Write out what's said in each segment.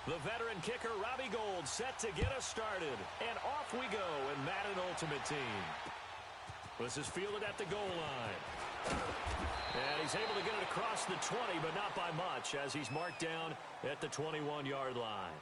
The veteran kicker, Robbie Gould, set to get us started. And off we go in Madden Ultimate Team. This is fielded at the goal line. And he's able to get it across the 20, but not by much, as he's marked down at the 21-yard line.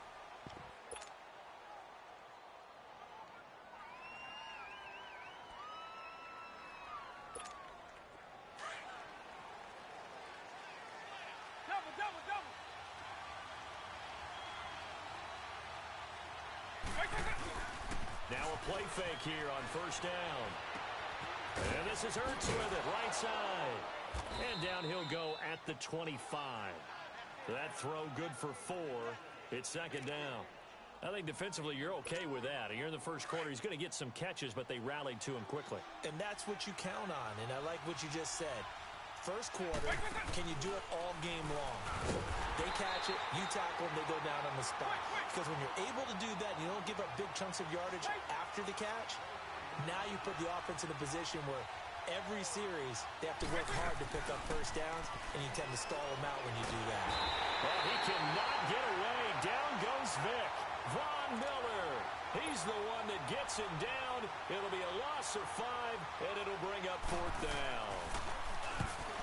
Now a play fake here on first down. And this is Ertz with it, right side. And down he'll go at the 25. That throw good for 4. It's second down. I think defensively you're okay with that. Here in the first quarter, he's going to get some catches, but they rallied to him quickly. And that's what you count on, and I like what you just said. First quarter, can you do it all game long? They catch it, you tackle them, they go down on the spot. Because when you're able to do that, you don't give up big chunks of yardage after the catch, now you put the offense in a position where every series they have to work hard to pick up first downs, and you tend to stall them out when you do that. Well, he cannot get away. Down goes Vic. Von Miller. He's the one that gets him down. It'll be a loss of 5, and it'll bring up fourth down.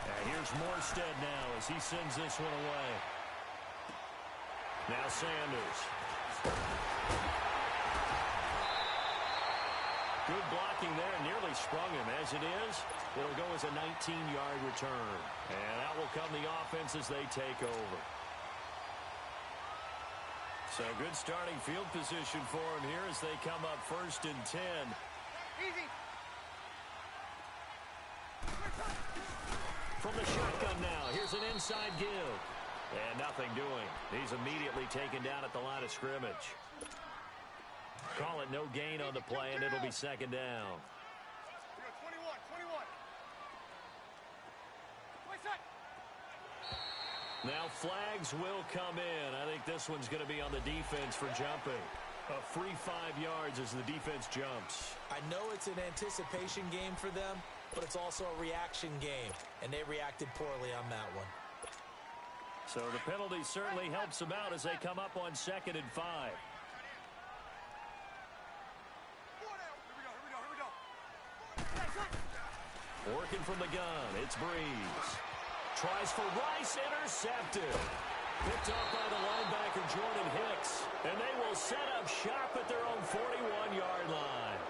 And here's Morstead now as he sends this one away. Now Sanders. Good blocking there, nearly sprung him. As it is, it'll go as a 19-yard return. And out will come the offense as they take over. So good starting field position for him here as they come up first and 10. Easy. From the shotgun now, here's an inside give. And nothing doing. He's immediately taken down at the line of scrimmage. Call it no gain on the play, and it'll be second down. 21. Now flags will come in. I think this one's going to be on the defense for jumping. A free 5 yards as the defense jumps. I know it's an anticipation game for them, but it's also a reaction game, and they reacted poorly on that one. So the penalty certainly helps them out as they come up on 2nd and 5. Working from the gun, it's Breeze. Tries for Rice, intercepted. Picked off by the linebacker, Jordan Hicks. And they will set up shop at their own 41-yard line.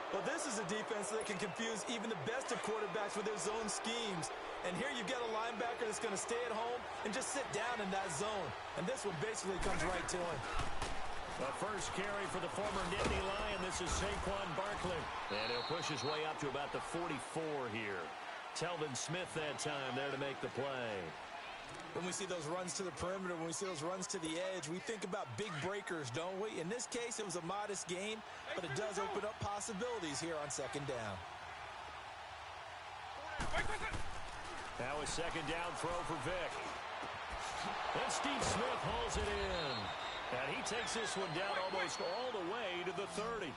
Well, this is a defense that can confuse even the best of quarterbacks with their zone schemes. And here you've got a linebacker that's going to stay at home and just sit down in that zone. And this one basically comes right to him. The first carry for the former Nittany Lion. This is Saquon Barkley. And he'll push his way up to about the 44 here. Telvin Smith that time there to make the play. When we see those runs to the perimeter, when we see those runs to the edge, we think about big breakers, don't we? In this case, it was a modest gain, but it does open up possibilities here on second down. Now a second down throw for Vic. And Steve Smith hauls it in. And he takes this one down almost all the way to the 30.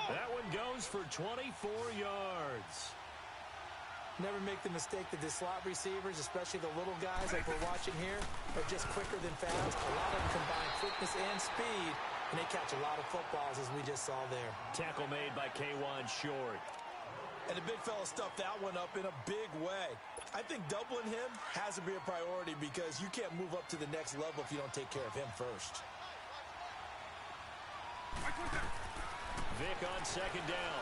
That one goes for 24 yards. Never make the mistake that the slot receivers, especially the little guys like we're watching here, are just quicker than fast. A lot of them combine quickness and speed, and they catch a lot of footballs, as we just saw there. Tackle made by K'Wan Short. And the big fella stuffed that one up in a big way. I think doubling him has to be a priority because you can't move up to the next level if you don't take care of him first. Vic on second down.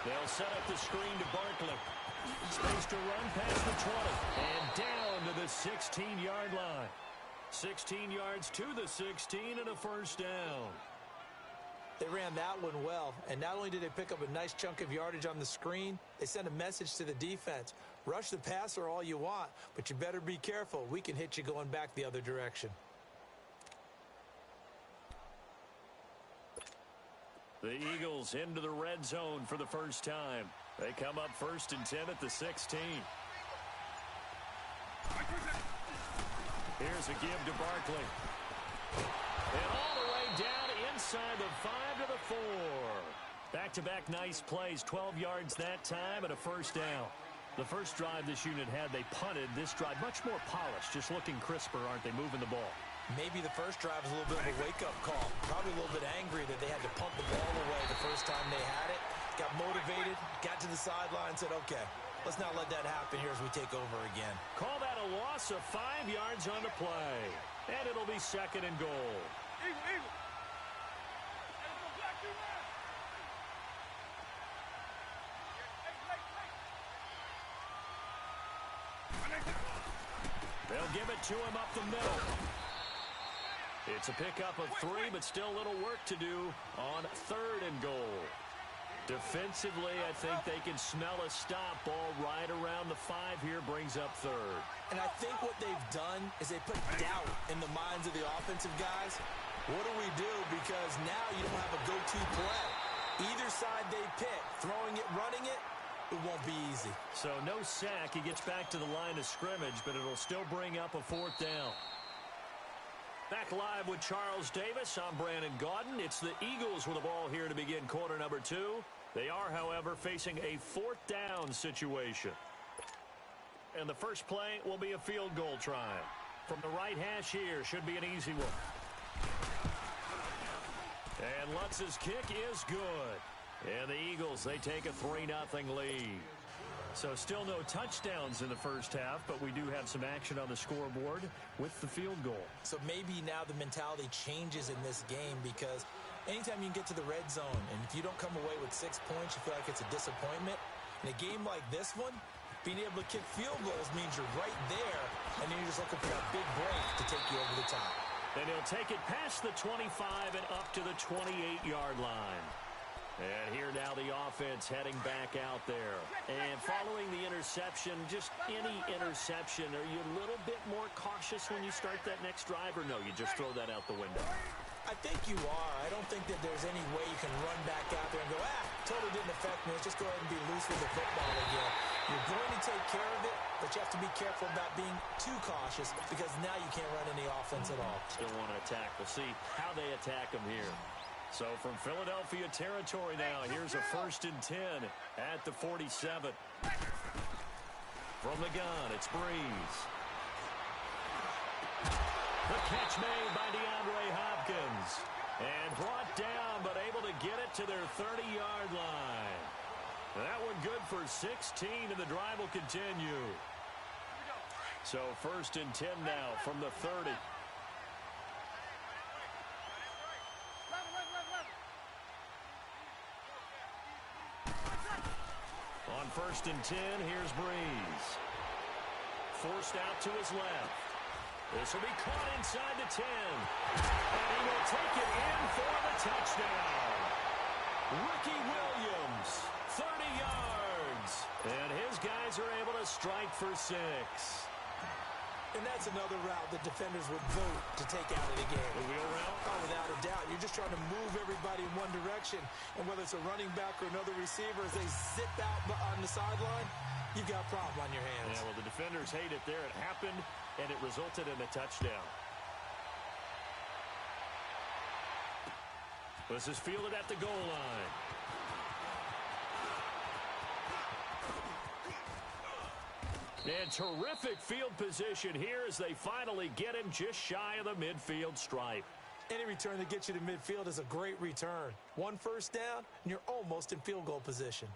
They'll set up the screen to Barkley. Space to run past the 20. And down to the 16-yard line. 16 yards to the 16 and a first down. They ran that one well, and not only did they pick up a nice chunk of yardage on the screen, they sent a message to the defense. Rush the passer all you want, but you better be careful. We can hit you going back the other direction. The Eagles into the red zone for the first time. They come up first and 10 at the 16. Here's a give to Barkley. And all the way down inside the 5 to the 4. Back-to-back nice plays, 12 yards that time and a first down. The first drive this unit had, they punted. This drive, much more polished, just looking crisper, aren't they, moving the ball? Maybe the first drive was a little bit of a wake-up call. Probably a little bit angry that they had to punt the ball away the first time they had it. Got motivated, got to the sideline, said, okay, let's not let that happen here as we take over again. Call that a loss of 5 yards on the play. And it'll be 2nd and goal. Eagle. They'll give it to him up the middle. It's a pickup of 3, but still a little work to do on 3rd and goal. Defensively, I think they can smell a stop. Ball right around the 5 here, brings up 3rd. And I think what they've done is they put doubt in the minds of the offensive guys. What do we do? Because now you don't have a go-to play. Either side they pick, throwing it, running it, it won't be easy. So no sack. He gets back to the line of scrimmage, but it'll still bring up a 4th down. Back live with Charles Davis. I'm Brandon Gaudin. It's the Eagles with the ball here to begin quarter number 2. They are, however, facing a 4th down situation. And the first play will be a field goal try. From the right hash here, should be an easy one. And Lutz's kick is good. And the Eagles, they take a 3-0 lead. So still no touchdowns in the first half, but we do have some action on the scoreboard with the field goal. So maybe now the mentality changes in this game because anytime you can get to the red zone, and if you don't come away with 6 points, you feel like it's a disappointment. In a game like this one, being able to kick field goals means you're right there, and then you're just looking for that big break to take you over the top. And he'll take it past the 25 and up to the 28-yard line. And here now the offense heading back out there. And following the interception, just any interception, are you a little bit more cautious when you start that next drive, or no, you just throw that out the window? I think you are. I don't think that there's any way you can run back out there and go, totally didn't affect me. Let's just go ahead and be loose with the football again. You're going to take care of it, but you have to be careful about being too cautious because now you can't run any offense at all. Still want to attack. We'll see how they attack them here. So from Philadelphia territory now, here's a 1st and 10 at the 47. From the gun, it's Breeze. The catch made by DeAndre Hopkins. And brought down, but able to get it to their 30-yard line. That one good for 16, and the drive will continue. So 1st and 10 now from the 30. On 1st and 10, here's Breeze. Forced out to his left. This will be caught inside the 10. And he will take it in for the touchdown. Ricky Williams, 30 yards. And his guys are able to strike for 6. And that's another route that defenders would vote to take out of the game. The wheel route? Oh, without a doubt. You're just trying to move everybody in one direction. And whether it's a running back or another receiver, as they zip out on the sideline, you've got a problem on your hands. Yeah, well, the defenders hate it there. It happened, and it resulted in a touchdown. This is fielded at the goal line. And terrific field position here as they finally get him just shy of the midfield stripe. Any return that gets you to midfield is a great return. 1 first down, and you're almost in field goal position.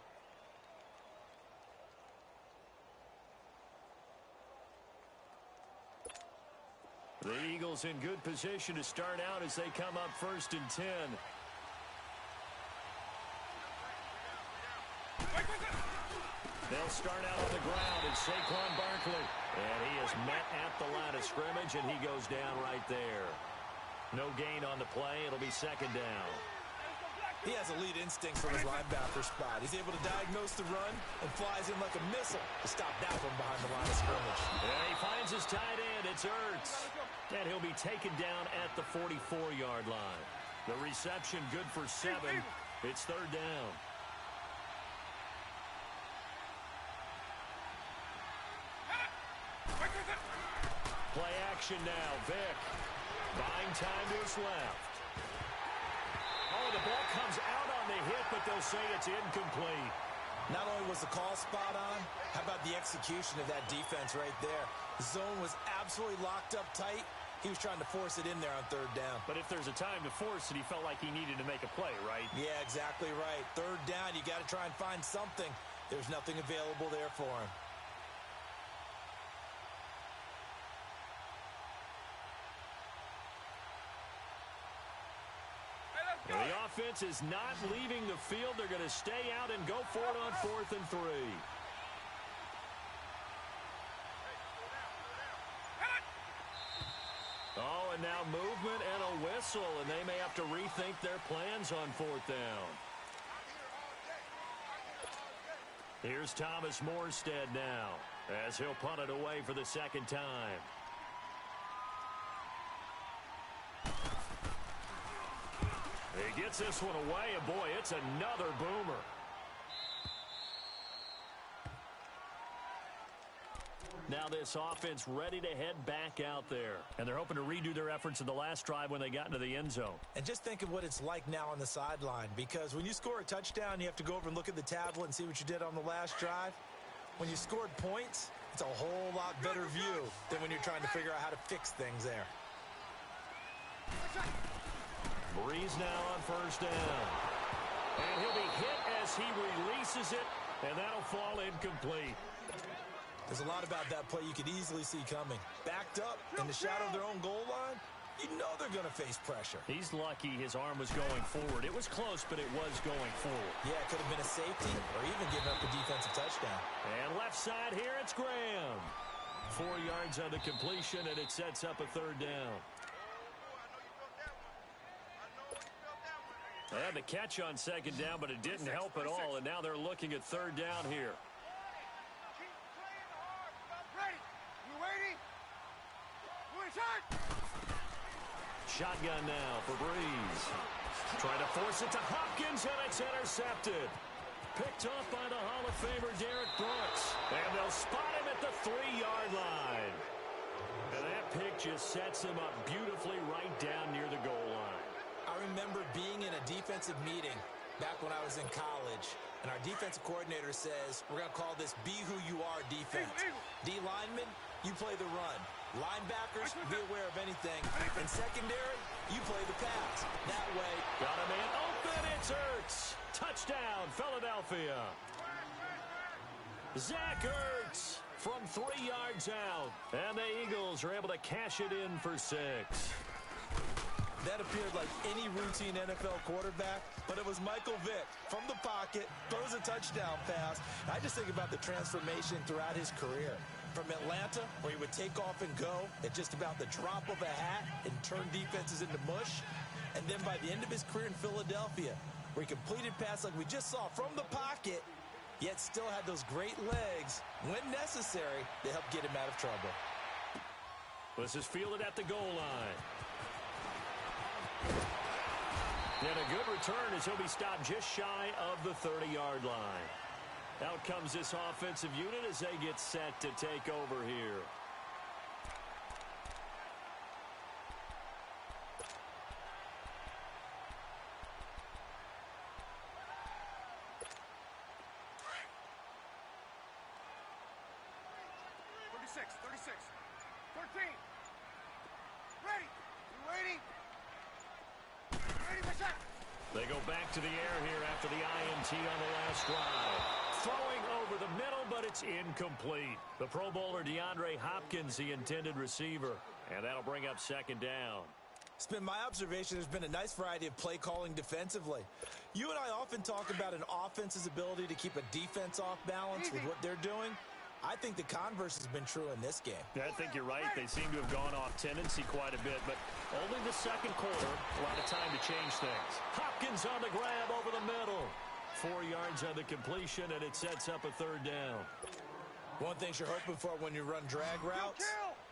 The Eagles in good position to start out as they come up 1st and 10. They'll start out on the ground. It's Saquon Barkley. And he is met at the line of scrimmage, and he goes down right there. No gain on the play. It'll be 2nd down. He has elite instincts from his linebacker spot. He's able to diagnose the run and flies in like a missile to stop that one behind the line of scrimmage. And he finds his tight end. It's Ertz. And he'll be taken down at the 44-yard line. The reception good for 7. It's 3rd down. Play action now. Vick buying time to his left. Oh, the ball comes out on the hit, but they'll say it's incomplete. Not only was the call spot on, how about the execution of that defense right there? The zone was absolutely locked up tight, He was trying to force it in there on third down. But if there's a time to force it, he felt like he needed to make a play, right? Yeah, exactly right. Third down, you got to try and find something. There's nothing available there for him. Well, the offense is not leaving the field. They're going to stay out and go for it on 4th and 3. Oh, and now movement and a whistle, and they may have to rethink their plans on 4th down. Here's Thomas Morstead now, as he'll punt it away for the second time. He gets this one away, and boy, it's another boomer. Now this offense ready to head back out there. And they're hoping to redo their efforts in the last drive when they got into the end zone. And just think of what it's like now on the sideline, because when you score a touchdown, you have to go over and look at the tablet and see what you did on the last drive. When you scored points, it's a whole lot better view than when you're trying to figure out how to fix things there. Breeze now on 1st down. And he'll be hit as he releases it, and that'll fall incomplete. There's a lot about that play you could easily see coming. Backed up in the shadow of their own goal line, you know they're going to face pressure. He's lucky his arm was going forward. It was close, but it was going forward. Yeah, it could have been a safety or even given up a defensive touchdown. And left side here, it's Graham. 4 yards on the completion, and it sets up a 3rd down. They had the catch on 2nd down, but it didn't help at all, and now they're looking at 3rd down here. Shotgun now for Breeze. Trying to force it to Hopkins, and it's intercepted. Picked off by the Hall of Famer Derek Brooks. And they'll spot him at the 3-yard line. And that pick just sets him up beautifully right down near the goal line. I remember being in a defensive meeting back when I was in college, and our defensive coordinator says, we're going to call this Be Who You Are defense. D linemen, you play the run. Linebackers, be aware of anything. And secondary, you play the pass. That way. Got a man open. It's Ertz. Touchdown, Philadelphia. Zach Ertz from 3 yards out. And the Eagles are able to cash it in for 6. That appeared like any routine NFL quarterback, but it was Michael Vick from the pocket, throws a touchdown pass. I just think about the transformation throughout his career. From Atlanta, where he would take off and go at just about the drop of a hat and turn defenses into mush. And then by the end of his career in Philadelphia, where he completed passes like we just saw from the pocket, yet still had those great legs, when necessary, to help get him out of trouble. This is fielded at the goal line. And a good return as he'll be stopped just shy of the 30-yard line. Out comes this offensive unit as they get set to take over here. They go back to the air here after the INT on the last drive. Throwing over the middle, but it's incomplete. The Pro Bowler DeAndre Hopkins, the intended receiver. And that'll bring up 2nd down. It's been my observation there's been a nice variety of play calling defensively. You and I often talk about an offense's ability to keep a defense off balance with what they're doing. I think the converse has been true in this game. I think you're right. They seem to have gone off tendency quite a bit, but only the 2nd quarter, a lot of time to change things. Hopkins on the grab over the middle. 4 yards on the completion, and it sets up a 3rd down. One thing you're hoping for when you run drag routes,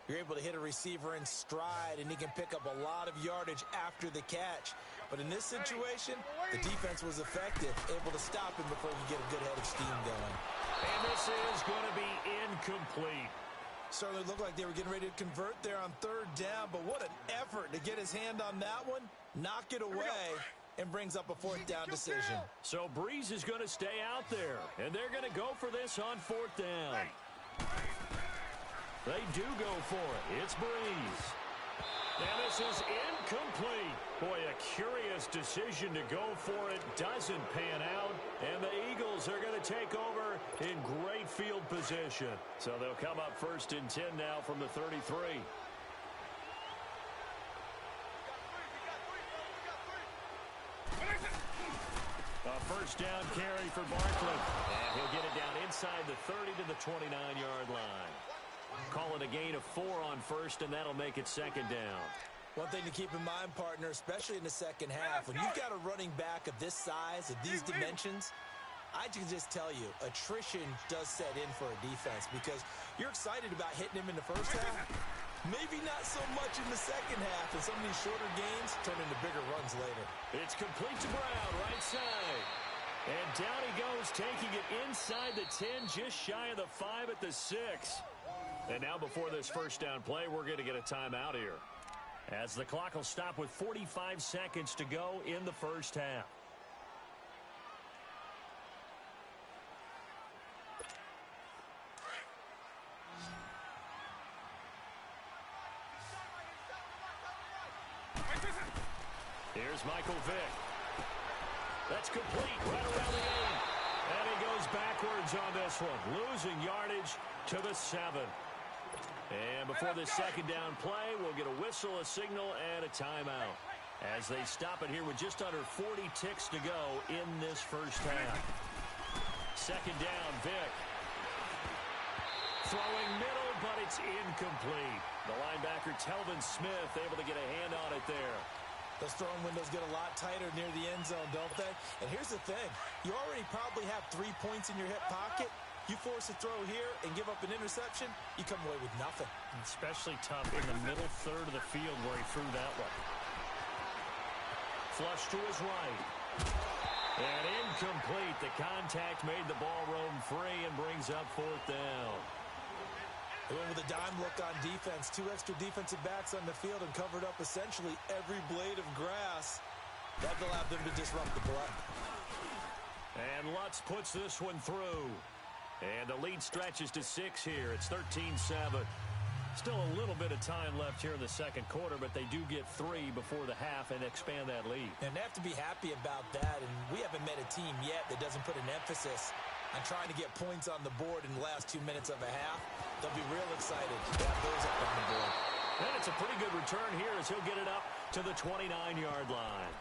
you're able to hit a receiver in stride, and he can pick up a lot of yardage after the catch. But in this situation, the defense was effective, able to stop him before he could get a good head of steam going. And this is going to be incomplete. Certainly looked like they were getting ready to convert there on 3rd down, but what an effort to get his hand on that one, knock it away, and brings up a 4th down decision. So Breeze is going to stay out there, and they're going to go for this on 4th down. They do go for it. It's Breeze. And this is incomplete. Boy, a curious decision to go for it. Doesn't pan out. And the Eagles are going to take over in great field position. So they'll come up 1st and 10 now from the 33. A first down carry for Barkley. And he'll get it down inside the 30 to the 29-yard line. Call it a gain of 4 on first, and that'll make it 2nd down. One thing to keep in mind, partner, especially in the second half, when you've got a running back of this size, of these dimensions, I can just tell you, attrition does set in for a defense because you're excited about hitting him in the first half. Maybe not so much in the second half, and some of these shorter games turn into bigger runs later. It's complete to Brown, right side. And down he goes, taking it inside the 10, just shy of the 5 at the 6. And now before this first down play, we're going to get a timeout here, as the clock will stop with 45 seconds to go in the first half. Here's Michael Vick. That's complete right around the 8. And he goes backwards on this one, losing yardage to the 7. And before this second down play, we'll get a whistle, a signal, and a timeout, as they stop it here with just under 40 ticks to go in this first half. Second down, Vick. Throwing middle, but it's incomplete. The linebacker, Telvin Smith, able to get a hand on it there. Those throwing windows get a lot tighter near the end zone, don't they? And here's the thing. You already probably have 3 points in your hip pocket. You force a throw here and give up an interception, you come away with nothing. Especially tough in the middle third of the field where he threw that one. Flush to his right. And incomplete. The contact made the ball roam free and brings up 4th down. They went with a dime look on defense. 2 extra defensive backs on the field and covered up essentially every blade of grass. That allowed them to disrupt the play. And Lutz puts this one through. And the lead stretches to 6 here. It's 13-7. Still a little bit of time left here in the second quarter, but they do get 3 before the half and expand that lead. And they have to be happy about that. And we haven't met a team yet that doesn't put an emphasis on trying to get points on the board in the last 2 minutes of a half. They'll be real excited to have those up on the board. And it's a pretty good return here as he'll get it up to the 29-yard line.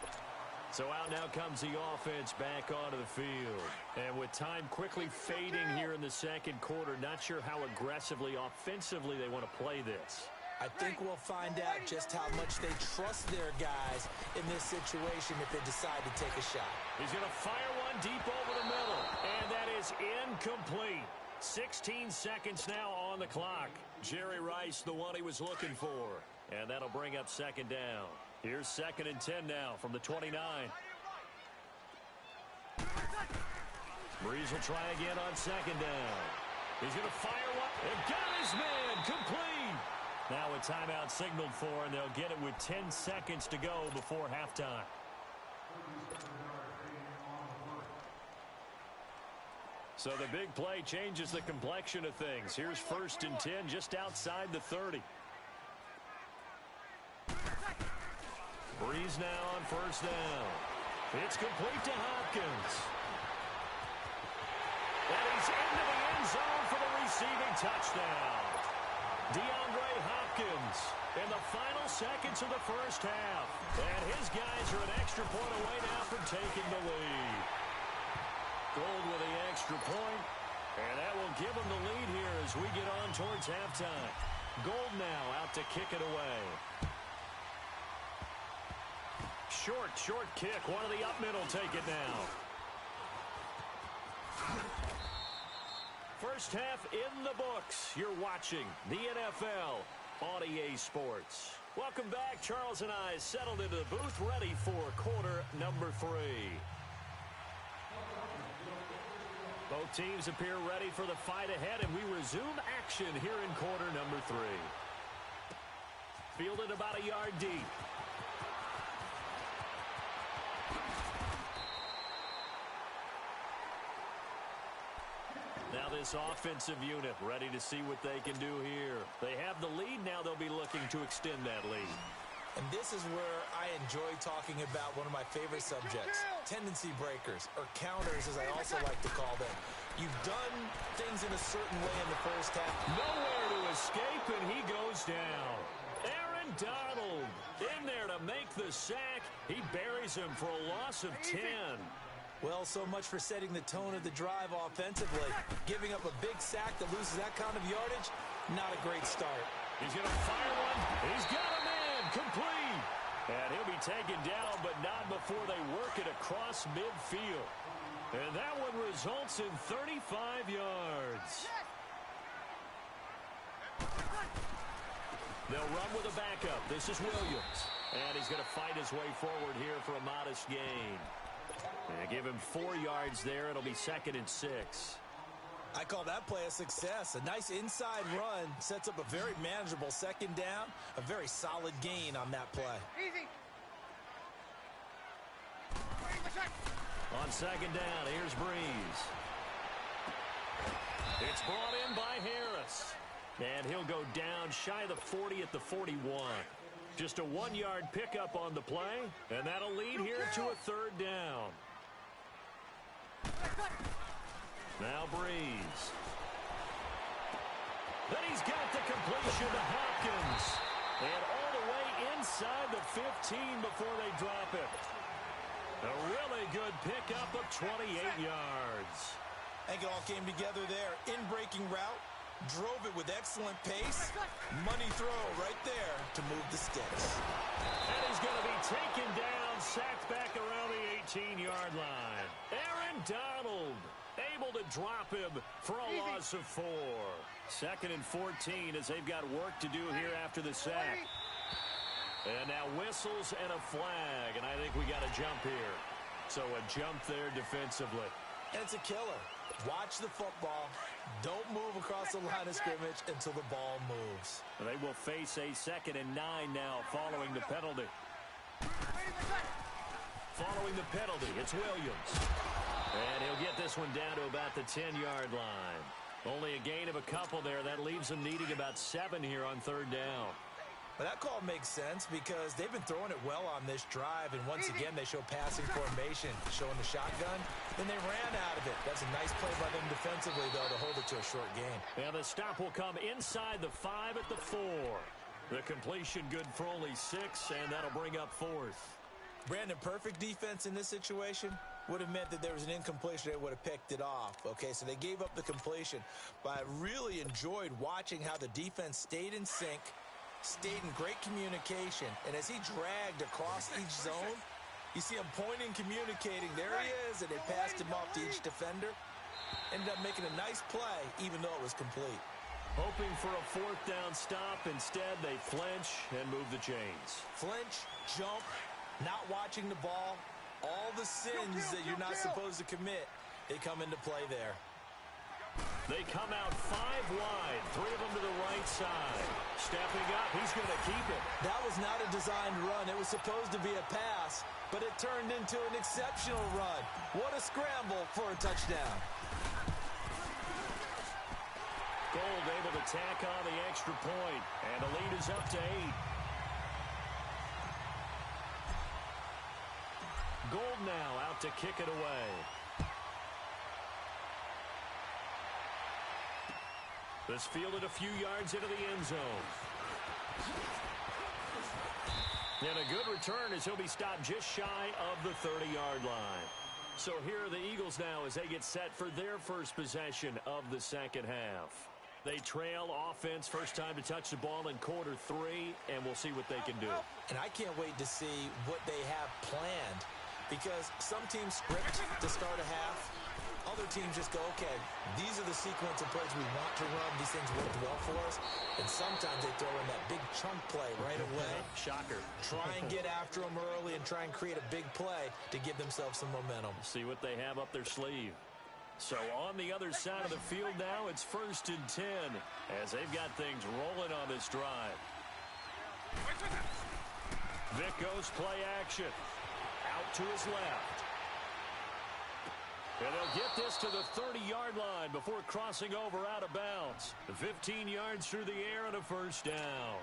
So out now comes the offense back onto the field. And with time quickly fading here in the second quarter, not sure how aggressively, offensively they want to play this. I think we'll find out just how much they trust their guys in this situation if they decide to take a shot. He's going to fire one deep over the middle. And that is incomplete. 16 seconds now on the clock. Jerry Rice, the one he was looking for. And that'll bring up 2nd down. Here's 2nd and 10 now from the 29. Breeze will try again on 2nd down. He's going to fire one. And got his man. Complete. Now a timeout signaled for, and they'll get it with 10 seconds to go before halftime. So the big play changes the complexion of things. Here's 1st and 10 just outside the 30. Breeze now on 1st down. It's complete to Hopkins. And he's into the end zone for the receiving touchdown. DeAndre Hopkins in the final seconds of the first half. And his guys are an extra point away now from taking the lead. Gold with the extra point. And that will give them the lead here as we get on towards halftime. Gold now out to kick it away. Short kick. One of the up middle take it now. First half in the books. You're watching the NFL on EA Sports. Welcome back. Charles and I settled into the booth, ready for quarter number 3. Both teams appear ready for the fight ahead, and we resume action here in quarter number 3. Fielded about a yard deep. Now this offensive unit ready to see what they can do here. They have the lead. Now they'll be looking to extend that lead. And this is where I enjoy talking about one of my favorite subjects, tendency breakers, or counters as I also like to call them. You've done things in a certain way in the first half. Nowhere to escape, and he goes down. Aaron Donald in there to make the sack. He buries him for a loss of 10. Well, so much for setting the tone of the drive offensively. Giving up a big sack that loses that kind of yardage, not a great start. He's going to fire one. He's got a man. Complete. And he'll be taken down, but not before they work it across midfield. And that one results in 35 yards. They'll run with a backup. This is Williams. And he's going to fight his way forward here for a modest gain. And give him 4 yards there. It'll be 2nd and 6. I call that play a success. A nice inside run sets up a very manageable 2nd down. A very solid gain on that play. Easy. On 2nd down, here's Breeze. It's brought in by Harris. And he'll go down shy of the 40 at the 41. Just a 1-yard pickup on the play. And that'll lead here to a 3rd down. Now Breeze. Then he's got the completion to Hopkins. And all the way inside the 15 before they drop it. A really good pickup of 28 yards. I think it all came together there. In-breaking route. Drove it with excellent pace. Money throw right there to move the sticks. And he's going to be taken down, sacked back around the 18-yard line. Aaron Donald able to drop him for a loss of 4. 2nd and 14 as they've got work to do here after the sack. And now whistles and a flag, and I think we got a jump here. So a jump there defensively. And it's a killer. Watch the football. Don't move across the line of scrimmage until the ball moves. They will face a 2nd and 9 now following the penalty. Following the penalty, it's Williams. And he'll get this one down to about the 10-yard line. Only a gain of a couple there. That leaves them needing about 7 here on 3rd down. But that call makes sense because they've been throwing it well on this drive, and once again they show passing formation, showing the shotgun. Then they ran out of it. That's a nice play by them defensively, though, to hold it to a short game. And the stop will come inside the 5 at the 4. The completion good for only 6, and that'll bring up 4th. Brandon, perfect defense in this situation would have meant that there was an incompletion. They would have picked it off. Okay, so they gave up the completion. But I really enjoyed watching how the defense stayed in sync, stayed in great communication, and as he dragged across each zone, you see him pointing, communicating. There he is, and they passed him off to each defender. Ended up making a nice play, even though it was complete. Hoping for a 4th down stop. Instead, they flinch and move the chains. Flinch, jump, not watching the ball, all the sins that you're not supposed to commit, they come into play there. They come out 5 wide, 3 of them to the right side. Stepping up, he's going to keep it. That was not a designed run. It was supposed to be a pass, but it turned into an exceptional run. What a scramble for a touchdown. Gold able to tack on the extra point, and the lead is up to 8. Gold now out to kick it away. This fielded a few yards into the end zone. And a good return as he'll be stopped just shy of the 30-yard line. So here are the Eagles now as they get set for their first possession of the 2nd half. They trail offense, first time to touch the ball in quarter 3, and we'll see what they can do. And I can't wait to see what they have planned, because some teams script to start a half. Other teams just go, okay, these are the sequence of plays we want to run. These things worked well for us. And sometimes they throw in that big chunk play right away. Shocker. Try and get after them early and try and create a big play to give themselves some momentum. See what they have up their sleeve. So on the other side of the field now, it's 1st and 10 as they've got things rolling on this drive. Vic goes play action. Out to his left. And they'll get this to the 30-yard line before crossing over out of bounds. 15 yards through the air and a 1st down.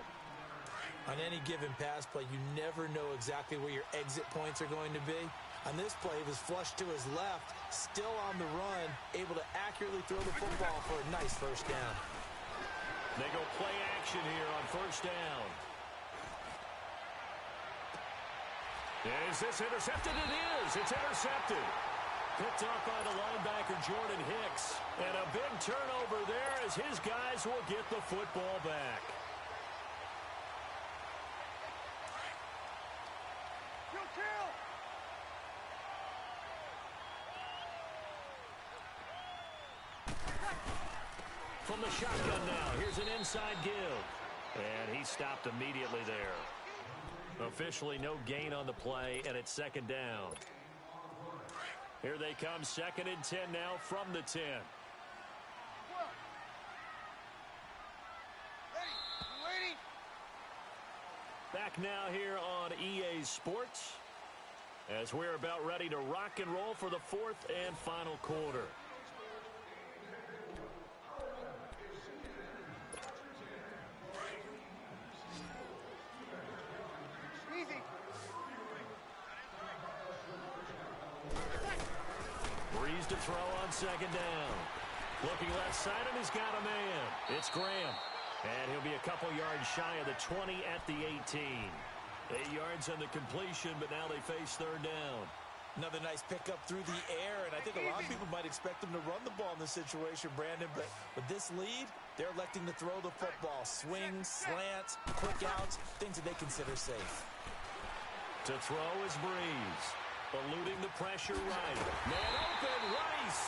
On any given pass play, you never know exactly where your exit points are going to be. On this play, he was flushed to his left, still on the run, able to accurately throw the football for a nice first down. They go play action here on first down. Is this intercepted? It is. It's intercepted. Picked off by the linebacker, Jordan Hicks. And a big turnover there as his guys will get the football back. Kill! From the shotgun now, here's an inside give. And he stopped immediately there. Officially no gain on the play, and it's second down. Here they come, 2nd and 10 now from the 10. Ready. Back now here on EA Sports as we're about ready to rock and roll for the 4th and final quarter. Easy. Breeze to throw on 2nd down. Looking left side, and he's got a man. It's Graham. And he'll be a couple yards shy of the 20 at the 18. 8 yards on the completion, but now they face 3rd down. Another nice pickup through the air, and I think a lot of people might expect them to run the ball in this situation, Brandon, but with this lead, they're electing to throw the football. Swings, slants, quick outs, things that they consider safe. To throw is Breeze. Eluding the pressure right. Man open, Rice.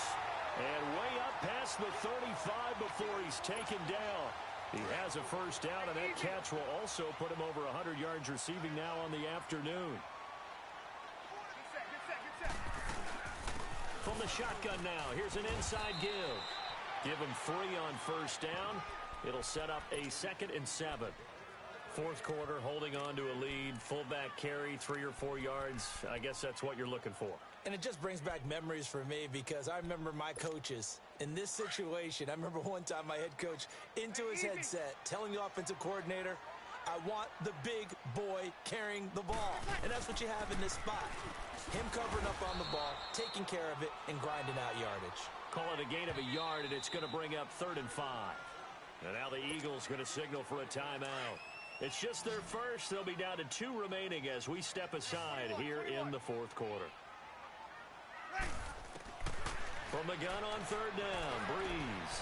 And way up past the 35 before he's taken down. He has a first down, and that catch will also put him over 100 yards receiving now on the afternoon. Good set. From the shotgun now, here's an inside give. Give him 3 on first down. It'll set up a 2nd and 7. 4th quarter, holding on to a lead. Fullback carry, 3 or 4 yards. I guess that's what you're looking for. And it just brings back memories for me because I remember my coaches in this situation. I remember one time my head coach into his headset telling the offensive coordinator, I want the big boy carrying the ball. And that's what you have in this spot. Him covering up on the ball, taking care of it, and grinding out yardage. Call it a gain of a yard, and it's going to bring up 3rd and 5. And now the Eagles going to signal for a timeout. It's just their first. They'll be down to 2 remaining as we step aside here in the 4th quarter. From the gun on 3rd down, Breeze.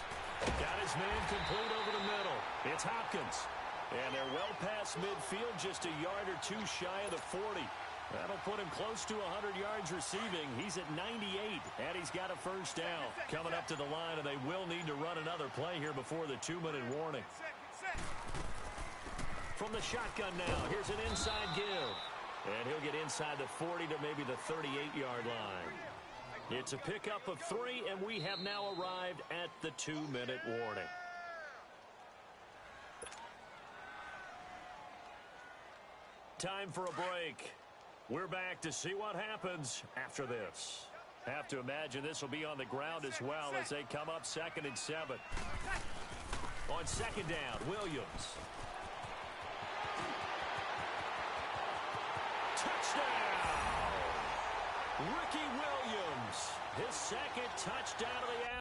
Got his man complete over the middle. It's Hopkins. And they're well past midfield, just a yard or 2 shy of the 40. That'll put him close to 100 yards receiving. He's at 98, and he's got a first down. Coming up to the line, and they will need to run another play here before the 2-minute warning. From the shotgun now, here's an inside give. And he'll get inside the 40 to maybe the 38-yard line. It's a pickup of 3, and we have now arrived at the 2-minute warning. Time for a break. We're back to see what happens after this. Have to imagine this will be on the ground as well as they come up 2nd and 7. On 2nd down, Williams. Touchdown! Ricky Williams, his 2nd touchdown of the afternoon.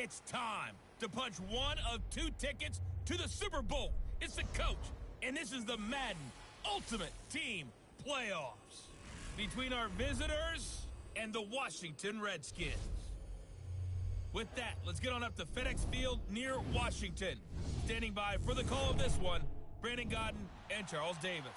It's time to punch one of two tickets to the Super Bowl. It's the coach, and this is the Madden Ultimate Team Playoffs between our visitors and the Washington Redskins. With that, let's get on up to FedEx Field near Washington. Standing by for the call of this one, Brandon Godden and Charles Davis.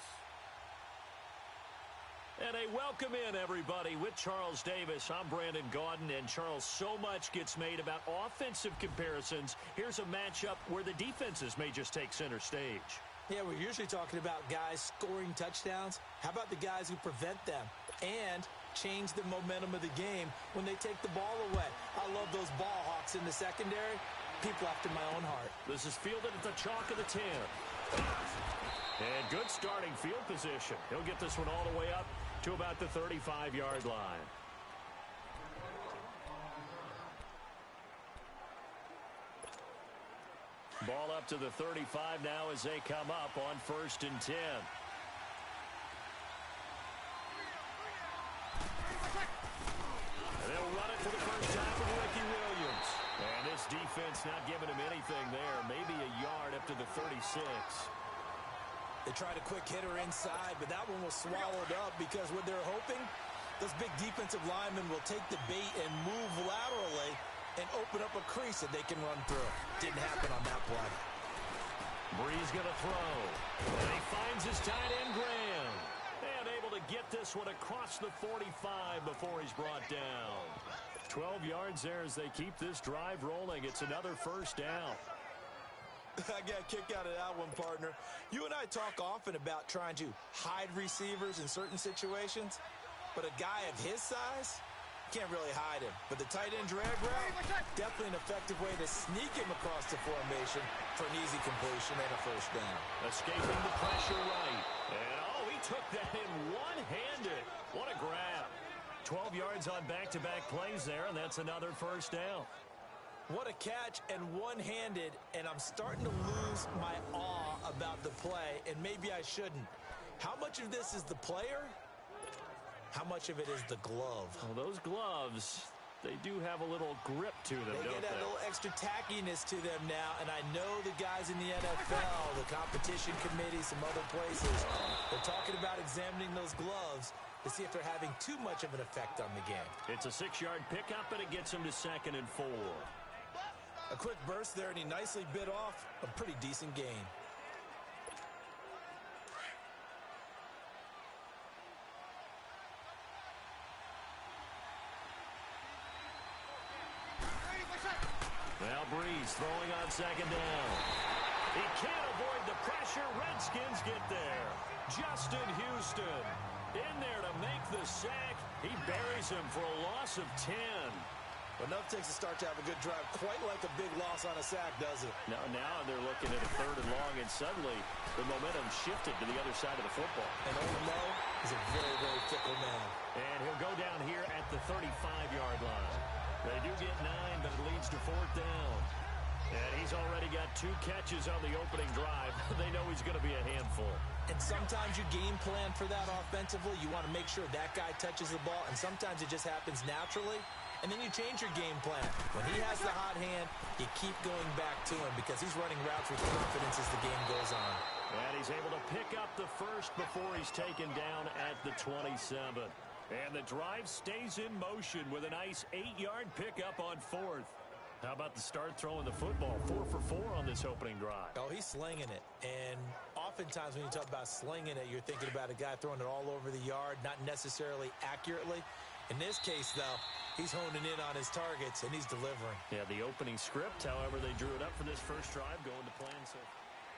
And a welcome in, everybody, with Charles Davis. I'm Brandon Gaudin, and Charles, so much gets made about offensive comparisons. Here's a matchup where the defenses may just take center stage. Yeah, we're usually talking about guys scoring touchdowns. How about the guys who prevent them and change the momentum of the game when they take the ball away? I love those ball hawks in the secondary. People after my own heart. This is fielded at the chalk of the 10. And good starting field position. He'll get this one all the way up to about the 35-yard line. Ball up to the 35 now as they come up on 1st and 10. And they'll run it for the first time with Ricky Williams. And this defense not giving him anything there. Maybe a yard up to the 36. They tried a quick hitter inside, but that one was swallowed up because what they're hoping, those big defensive linemen will take the bait and move laterally and open up a crease that they can run through. Didn't happen on that play. Bree's going to throw. And he finds his tight end, Graham. And able to get this one across the 45 before he's brought down. 12 yards there as they keep this drive rolling. It's another first down. I got a kick out of that one, partner. You and I talk often about trying to hide receivers in certain situations, but a guy of his size can't really hide him. But the tight end drag route, definitely an effective way to sneak him across the formation for an easy completion and a first down. Escaping the pressure right. And, he took that in one-handed. What a grab. 12 yards on back-to-back plays there, and that's another first down. What a catch and one-handed, and I'm starting to lose my awe about the play, and maybe I shouldn't. How much of this is the player? How much of it is the glove? Well, those gloves, they do have a little grip to them, They don't get that little extra tackiness to them now, and I know the guys in the NFL, the competition committee, some other places, they're talking about examining those gloves to see if they're having too much of an effect on the game. It's a 6-yard pickup, and it gets him to 2nd and 4. A quick burst there, and he nicely bit off a pretty decent gain. Now Breeze throwing on 2nd down. He can't avoid the pressure. Redskins get there. Justin Houston in there to make the sack. He buries him for a loss of 10. But enough takes a start to have a good drive. Quite like a big loss on a sack, does it? Now they're looking at a 3rd and long, and suddenly the momentum shifted to the other side of the football. And Old Mo is a very, very fickle man. And he'll go down here at the 35-yard line. They do get 9, but it leads to 4th down. And he's already got 2 catches on the opening drive. They know he's going to be a handful. And sometimes you game plan for that offensively. You want to make sure that guy touches the ball, and sometimes it just happens naturally. And then you change your game plan. When he has the hot hand, you keep going back to him because he's running routes with confidence as the game goes on. And he's able to pick up the first before he's taken down at the 27. And the drive stays in motion with a nice 8-yard pickup on 4th. How about the start throwing the football? 4 for 4 on this opening drive. Oh, he's slinging it. And oftentimes when you talk about slinging it, you're thinking about a guy throwing it all over the yard, not necessarily accurately. In this case, though, he's honing in on his targets, and he's delivering. Yeah, the opening script, however, they drew it up for this first drive, going to plan. So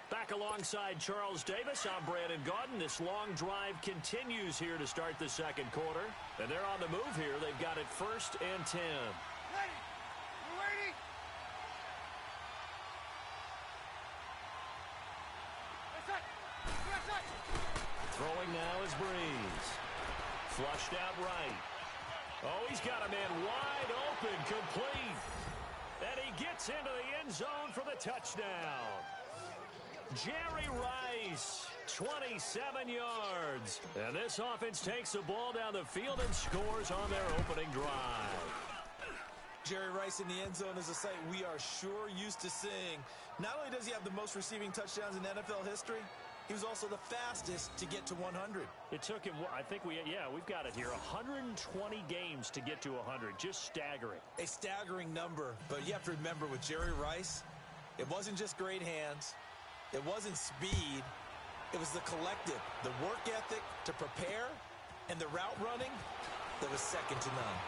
back alongside Charles Davis, I'm Brandon Gaudin. This long drive continues here to start the 2nd quarter. And they're on the move here. They've got it 1st and 10. Ready. We're waiting. Throwing now is Breeze. Flushed out right. Oh, he's got a man wide open, complete. And he gets into the end zone for the touchdown. Jerry Rice, 27 yards. And this offense takes the ball down the field and scores on their opening drive. Jerry Rice in the end zone is a sight we are sure used to seeing. Not only does he have the most receiving touchdowns in NFL history, he was also the fastest to get to 100. It took him, I think we've got it here, 120 games to get to 100. Just staggering. A staggering number, but you have to remember with Jerry Rice, it wasn't just great hands. It wasn't speed. It was the collective, the work ethic to prepare, and the route running that was second to none.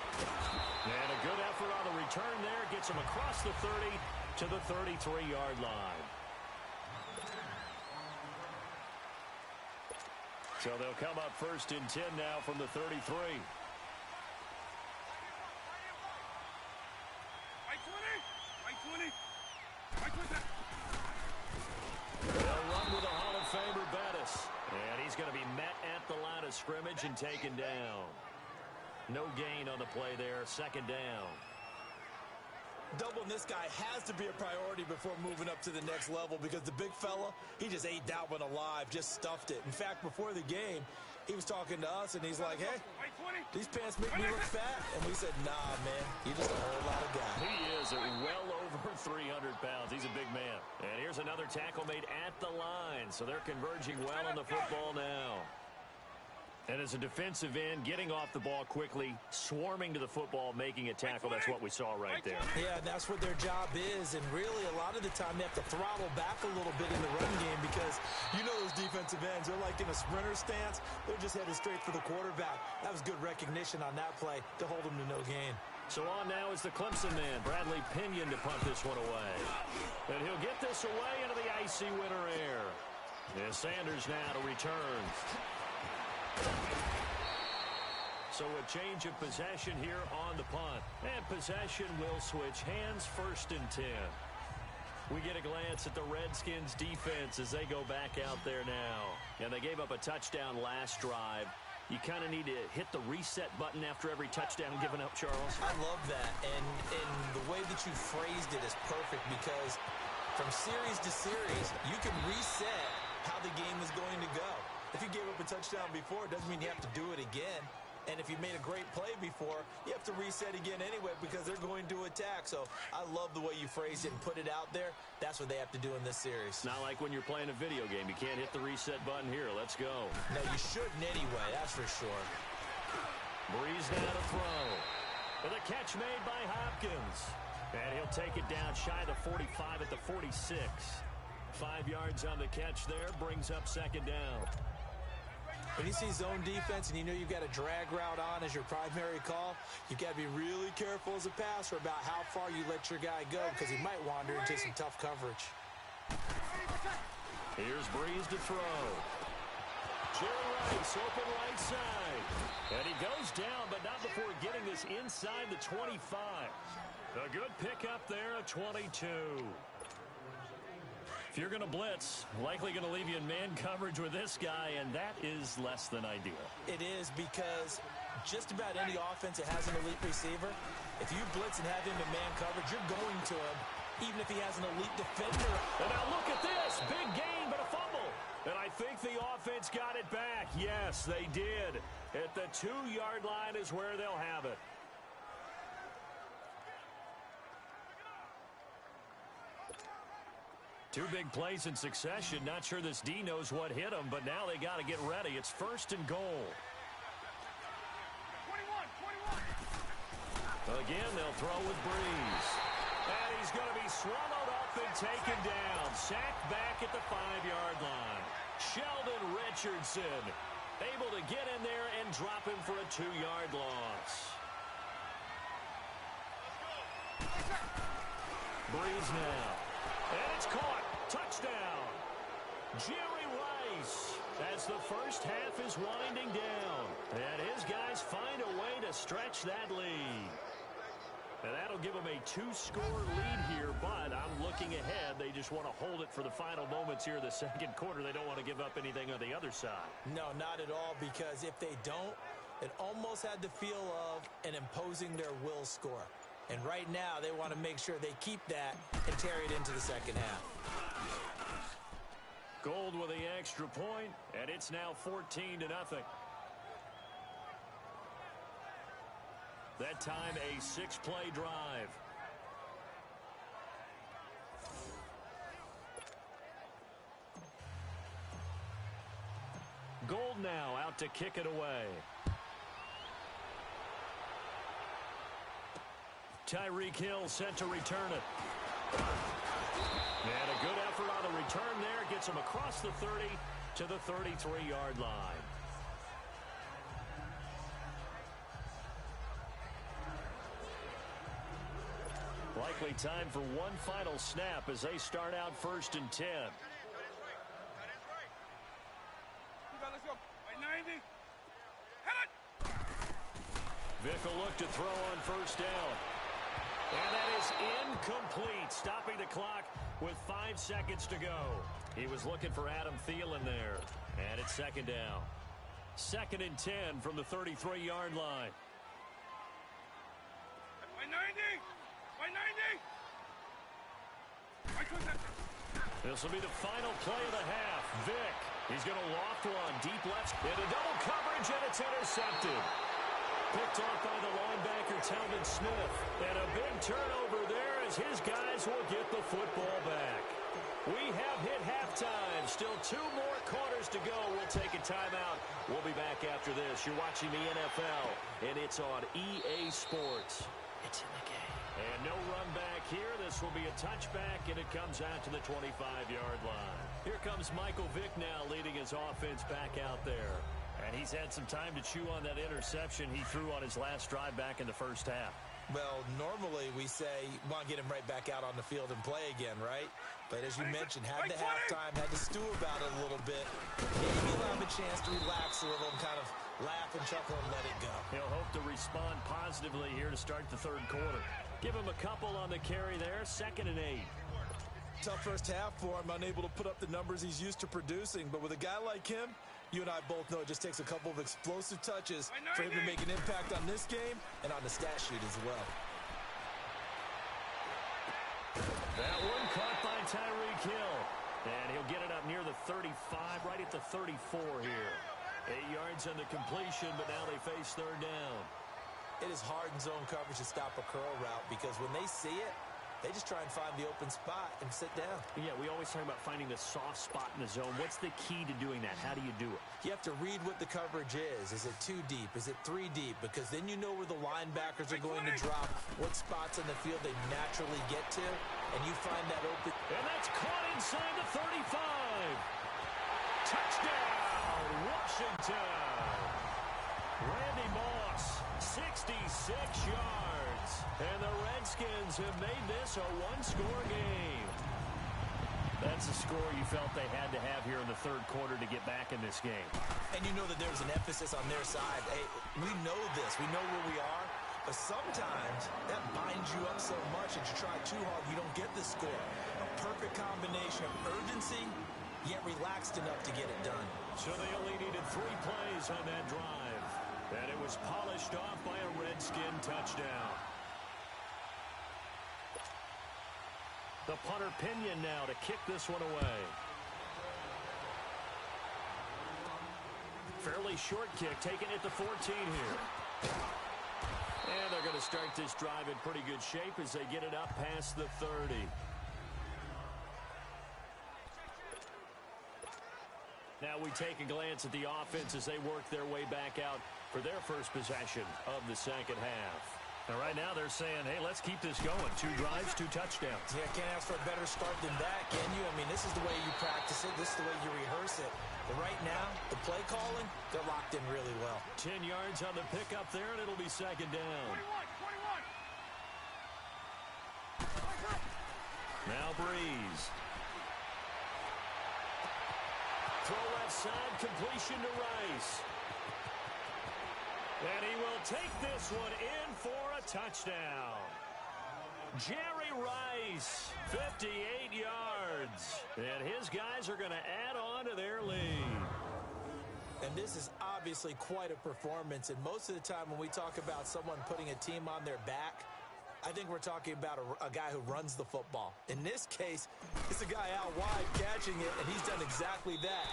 And a good effort on the return there. Gets him across the 30 to the 33-yard line. So they'll come up first and 10 now from the 33. They'll run with a Hall of Famer, Bettis. And he's going to be met at the line of scrimmage and taken down. No gain on the play there. Second down. Doubling this guy has to be a priority before moving up to the next level because the big fella, he just ate that one alive, just stuffed it. In fact, before the game, he was talking to us, and he's like, hey, these pants make me look fat. And we said, nah, man, you're just a whole lot of guy. He is well over 300 pounds. He's a big man. And here's another tackle made at the line. So they're converging well on the football now. And as a defensive end, getting off the ball quickly, swarming to the football, making a tackle, that's what we saw right there. Yeah, that's what their job is. And really, a lot of the time, they have to throttle back a little bit in the run game because you know those defensive ends, they're like in a sprinter stance. They're just headed straight for the quarterback. That was good recognition on that play to hold them to no gain. So on now is the Clemson man, Bradley Pinion, to punt this one away. And he'll get this away into the icy winter air. And Sanders now to return. So a change of possession here on the punt. And possession will switch hands, first and 10. We get a glance at the Redskins defense as they go back out there now. And they gave up a touchdown last drive. You kind of need to hit the reset button after every touchdown given up, Charles. I love that. And the way that you phrased it is perfect because from series to series, you can reset how the game is going to go. If you gave up a touchdown before, it doesn't mean you have to do it again. And if you made a great play before, you have to reset again anyway because they're going to attack. So I love the way you phrased it and put it out there. That's what they have to do in this series. Not like when you're playing a video game. You can't hit the reset button here. Let's go. No, you shouldn't anyway. That's for sure. Breeze now to throw. With a catch made by Hopkins. And he'll take it down shy of the 45 at the 46. 5 yards on the catch there. Brings up second down. When you see zone defense and you know you've got a drag route on as your primary call, you've got to be really careful as a passer about how far you let your guy go because he might wander into some tough coverage. Here's Breeze to throw. Jerry Rice open right side. And he goes down, but not before getting this inside the 25. A good pickup there, a 22. If you're going to blitz, likely going to leave you in man coverage with this guy, and that is less than ideal. It is because just about any offense that has an elite receiver, if you blitz and have him in man coverage, you're going to him, even if he has an elite defender. And now look at this. Big gain, but a fumble. And I think the offense got it back. Yes, they did. At the 2-yard line is where they'll have it. Two big plays in succession. Not sure this D knows what hit him, but now they got to get ready. It's first and goal. 21. Again, they'll throw with Breeze. And he's going to be swallowed up and taken down. Sacked back at the 5-yard line. Sheldon Richardson able to get in there and drop him for a 2-yard loss. Breeze now. And it's caught. Touchdown. Jerry Rice as the first half is winding down. And his guys find a way to stretch that lead. And that'll give them a 2-score lead here, but I'm looking ahead. They just want to hold it for the final moments here in the second quarter. They don't want to give up anything on the other side. No, not at all, because if they don't, it almost had the feel of an imposing their will score. And right now, they want to make sure they keep that and carry it into the second half. Gold with the extra point, and it's now 14-0. That time a 6-play drive. Gold now out to kick it away. Tyreek Hill set to return it. And a good effort on the return there. Gets him across the 30 to the 33-yard line. Likely time for one final snap as they start out 1st and 10. Let's go. 90. Vick will look to throw on 1st down. And that is incomplete, stopping the clock with 5 seconds to go. He was looking for Adam Thielen there. And it's 2nd down. 2nd and 10 from the 33-yard line. 90. 90. This will be the final play of the half. Vick, he's going to loft one deep left into double coverage, and it's intercepted. Picked off by the linebacker, Talvin Smith. And a big turnover there as his guys will get the football back. We have hit halftime. Still 2 more quarters to go. We'll take a timeout. We'll be back after this. You're watching the NFL, and it's on EA Sports. It's in the game. And no run back here. This will be a touchback, and it comes out to the 25-yard line. Here comes Michael Vick now leading his offense back out there. And he's had some time to chew on that interception he threw on his last drive back in the first half. Well, normally we say, want to get him right back out on the field and play again, right? But as you mentioned, had the halftime, had to stew about it a little bit. Maybe he'll have a chance to relax a little and kind of laugh and chuckle and let it go. He'll hope to respond positively here to start the 3rd quarter. Give him a couple on the carry there, 2nd and 8. Tough first half for him, unable to put up the numbers he's used to producing. But with a guy like him, you and I both know it just takes a couple of explosive touches for him to make an impact on this game and on the stat sheet as well. That one caught by Tyreek Hill. And he'll get it up near the 35, right at the 34 here. 8 yards on the completion, but now they face 3rd down. It is hard in zone coverage to stop a curl route because when they see it, they just try and find the open spot and sit down. Yeah, we always talk about finding the soft spot in the zone. What's the key to doing that? How do you do it? You have to read what the coverage is. Is it 2 deep? Is it 3 deep? Because then you know where the linebackers are going to drop, what spots on the field they naturally get to, and you find that open. And that's caught inside the 35. Touchdown, Washington. Randy Moss, 66 yards. And the Redskins have made this a 1-score game. That's a score you felt they had to have here in the 3rd quarter to get back in this game. And you know that there's an emphasis on their side. Hey, we know this. We know where we are. But sometimes that binds you up so much that you try too hard, you don't get the score. A perfect combination of urgency, yet relaxed enough to get it done. So they only needed 3 plays on that drive. And it was polished off by a Redskin touchdown. The punter Pinion now to kick this one away. Fairly short kick, taking it to 14 here. And they're going to start this drive in pretty good shape as they get it up past the 30. Now we take a glance at the offense as they work their way back out for their first possession of the 2nd half. And right now they're saying, hey, let's keep this going. 2 drives, 2 touchdowns. Yeah, can't ask for a better start than that, can you? I mean, this is the way you practice it. This is the way you rehearse it. But right now, the play calling, they're locked in really well. 10 yards on the pickup there, and it'll be 2nd down. 21. Now Breeze. Throw left side, completion to Rice. And he will take this one in for a touchdown. Jerry Rice, 58 yards. And his guys are going to add on to their lead. And this is obviously quite a performance. And most of the time when we talk about someone putting a team on their back, I think we're talking about a guy who runs the football. In this case, it's a guy out wide catching it, and he's done exactly that.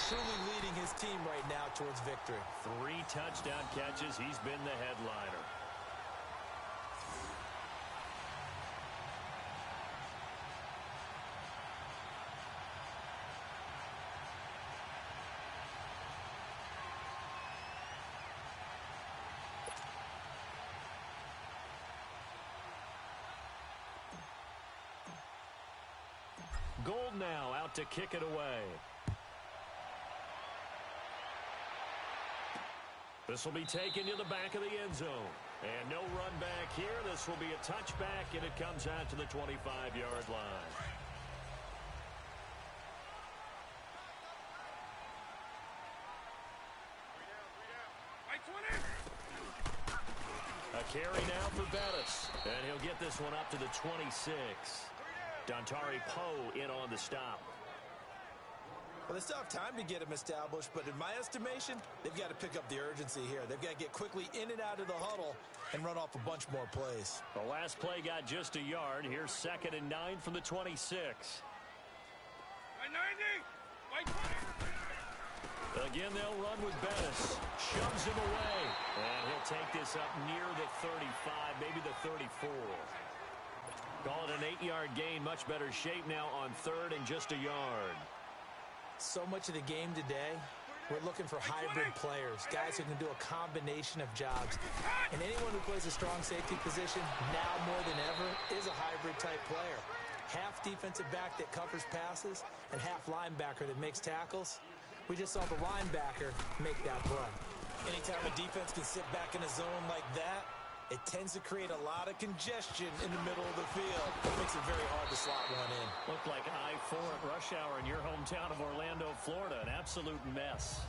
Truly leading his team right now towards victory. 3 touchdown catches. He's been the headliner. Gold now out to kick it away. This will be taken to the back of the end zone. And no run back here. This will be a touchback, and it comes out to the 25-yard line. A carry now for Bettis. And he'll get this one up to the 26. Dontari Poe in on the stop. Well, they still have time to get him established, but in my estimation, they've got to pick up the urgency here. They've got to get quickly in and out of the huddle and run off a bunch more plays. The last play got just a yard. Here's 2nd and 9 from the 26. By 90. By 20. Again, they'll run with Bettis. Shoves him away. And he'll take this up near the 35, maybe the 34. Call it an 8-yard gain. Much better shape now on 3rd and just a yard. So much of the game today, we're looking for hybrid players, guys who can do a combination of jobs. And anyone who plays a strong safety position, now more than ever, is a hybrid-type player. Half defensive back that covers passes and half linebacker that makes tackles. We just saw the linebacker make that play. Anytime a defense can sit back in a zone like that, it tends to create a lot of congestion in the middle of the field. It makes it very hard to slot one in. Looked like I-4 at rush hour in your hometown of Orlando, Florida. An absolute mess.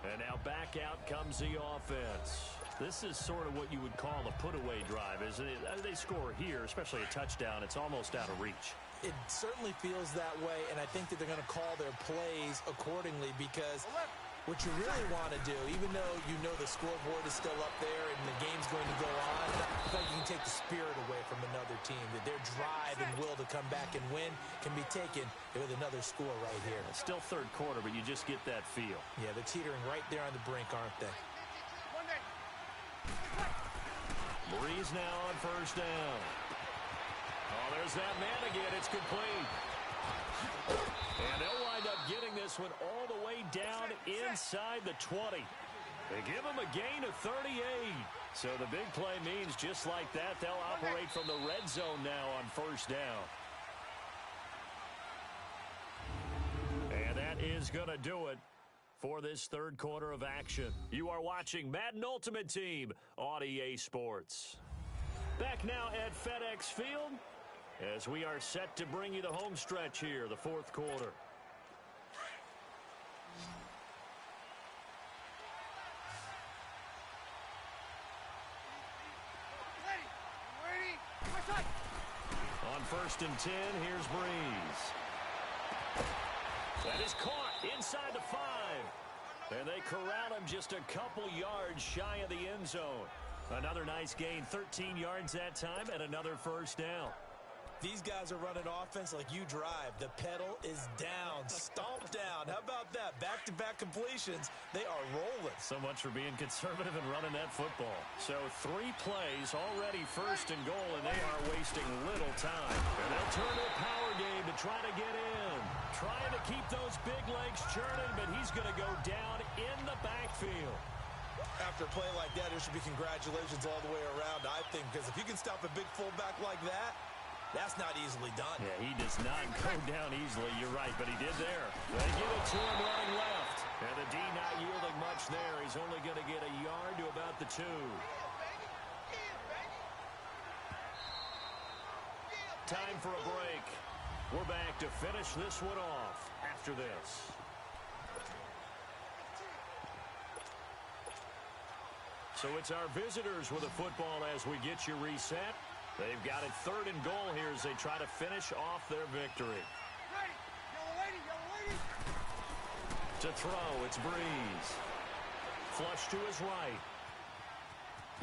And now back out comes the offense. This is sort of what you would call a put-away drive, isn't it? They score here, especially a touchdown. It's almost out of reach. It certainly feels that way, and I think that they're going to call their plays accordingly because what you really want to do, even though you know the scoreboard is still up there and the game's going to go on, I think you can take the spirit away from another team, that their drive and will to come back and win can be taken with another score right here. It's still 3rd quarter, but you just get that feel. Yeah, they're teetering right there on the brink, aren't they? Breeze now on 1st down. Oh, there's that man again. It's complete. And they'll wind up getting this one all the way down inside the 20. They give him a gain of 38. So the big play means just like that, they'll operate from the red zone now on 1st down. And that is going to do it for this 3rd quarter of action. You are watching Madden Ultimate Team on EA Sports. Back now at FedEx Field as we are set to bring you the home stretch here, the 4th quarter. On 1st and 10, here's Breeze. That is caught inside the 5. And they corral him just a couple yards shy of the end zone. Another nice gain, 13 yards that time, and another 1st down. These guys are running offense like you drive. The pedal is down, stomped down. How about that? Back-to-back completions. They are rolling. So much for being conservative and running that football. So 3 plays, already 1st and goal, and they are wasting little time. And they'll turn to a power game to try to get in. Trying to keep those big legs churning, but he's going to go down in the backfield. After a play like that, there should be congratulations all the way around, I think, because if you can stop a big fullback like that, that's not easily done. Yeah, he does not go down easily. You're right, but he did there. They give it to him running left. And the D not yielding much there. He's only going to get a yard to about the 2. Time for a break. We're back to finish this one off after this. So it's our visitors with a football as we get you reset. They've got it 3rd and goal here as they try to finish off their victory. To throw, it's Breeze. Flush to his right.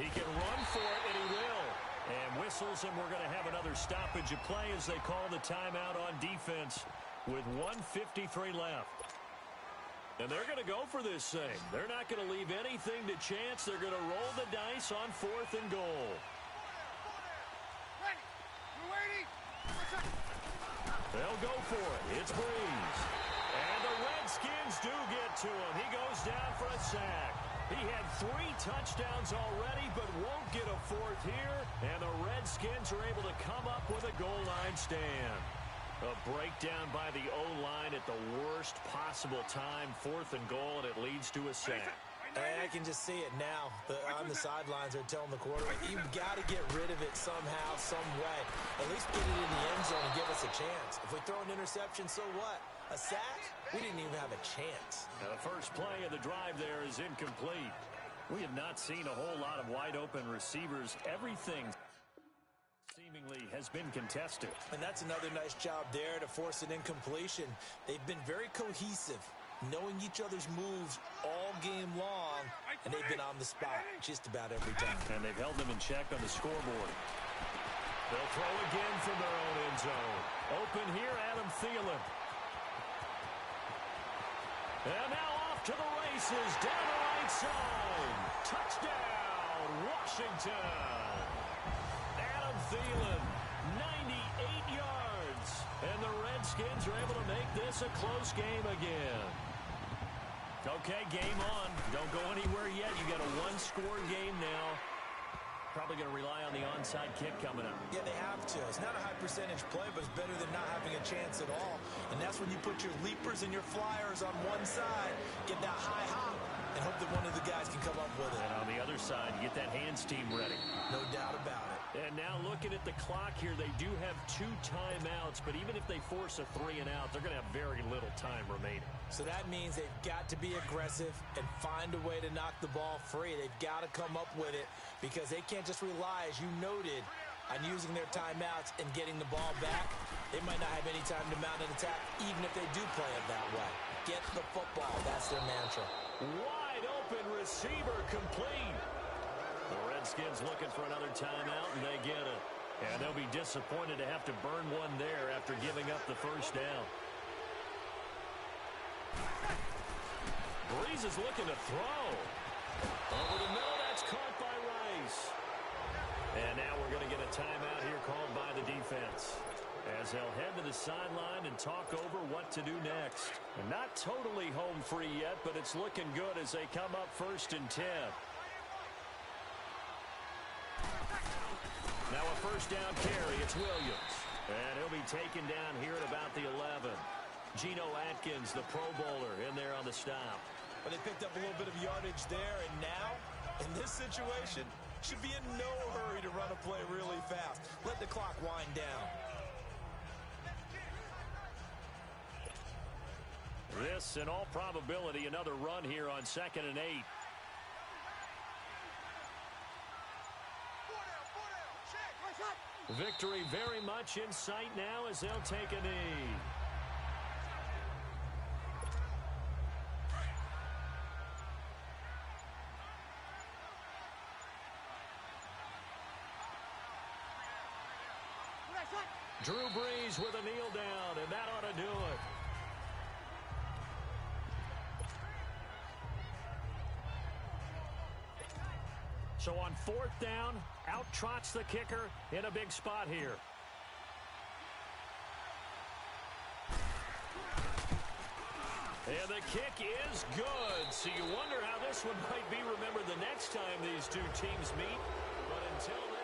He can run for it, and he will. And whistles, and we're going to have another stoppage of play as they call the timeout on defense with 1:53 left. And they're going to go for this thing. They're not going to leave anything to chance. They're going to roll the dice on 4th and goal. They'll go for it. It's Breeze. And the Redskins do get to him. He goes down for a sack. He had 3 touchdowns already, but won't get a 4th here. And the Redskins are able to come up with a goal line stand. A breakdown by the O-line at the worst possible time. 4th and goal, and it leads to a sack. I can just see it now. On the sidelines, they're telling the quarterback, you've got to get rid of it somehow, some way. At least get it in the end zone and give us a chance. If we throw an interception, so what? A sack? We didn't even have a chance. Now the first play of the drive there is incomplete. We have not seen a whole lot of wide-open receivers. Everything seemingly has been contested. And that's another nice job there to force an incompletion. They've been very cohesive, knowing each other's moves all game long, and they've been on the spot just about every time. And they've held them in check on the scoreboard. They'll throw again from their own end zone. Open here, Adam Thielen. And now off to the races, down the right side. Touchdown, Washington. Adam Thielen, 98 yards. And the Redskins are able to make this a close game again. Okay, game on. Don't go anywhere yet. You got a one-score game now. Probably going to rely on the onside kick coming up. Yeah, they have to. It's not a high percentage play, but it's better than not having a chance at all. And that's when you put your leapers and your flyers on one side, get that high hop, and hope that one of the guys can come up with it. And on the other side, you get that hands team ready. No doubt about it. And now looking at the clock here, they do have 2 timeouts, but even if they force a 3 and out, they're going to have very little time remaining. So that means they've got to be aggressive and find a way to knock the ball free. They've got to come up with it because they can't just rely, as you noted, on using their timeouts and getting the ball back. They might not have any time to mount an attack, even if they do play it that way. Get the football. That's their mantra. Wide open receiver complete. The Redskins looking for another timeout, and they get it. And they'll be disappointed to have to burn one there after giving up the first down. Breeze is looking to throw. Over the middle, that's caught by Rice. And now we're going to get a timeout here called by the defense, as they'll head to the sideline and talk over what to do next. And not totally home free yet, but it's looking good as they come up 1st and 10. Now a first down carry. It's Williams. And he'll be taken down here at about the 11. Geno Atkins, the Pro Bowler, in there on the stop. But they picked up a little bit of yardage there, and now, in this situation, should be in no hurry to run a play really fast. Let the clock wind down. This, in all probability, another run here on 2nd and 8. Victory very much in sight now as they'll take a knee. Drew Brees with a kneel down, and that ought to do it. So on 4th down, out trots the kicker in a big spot here. And the kick is good. So you wonder how this one might be remembered the next time these two teams meet. But until then,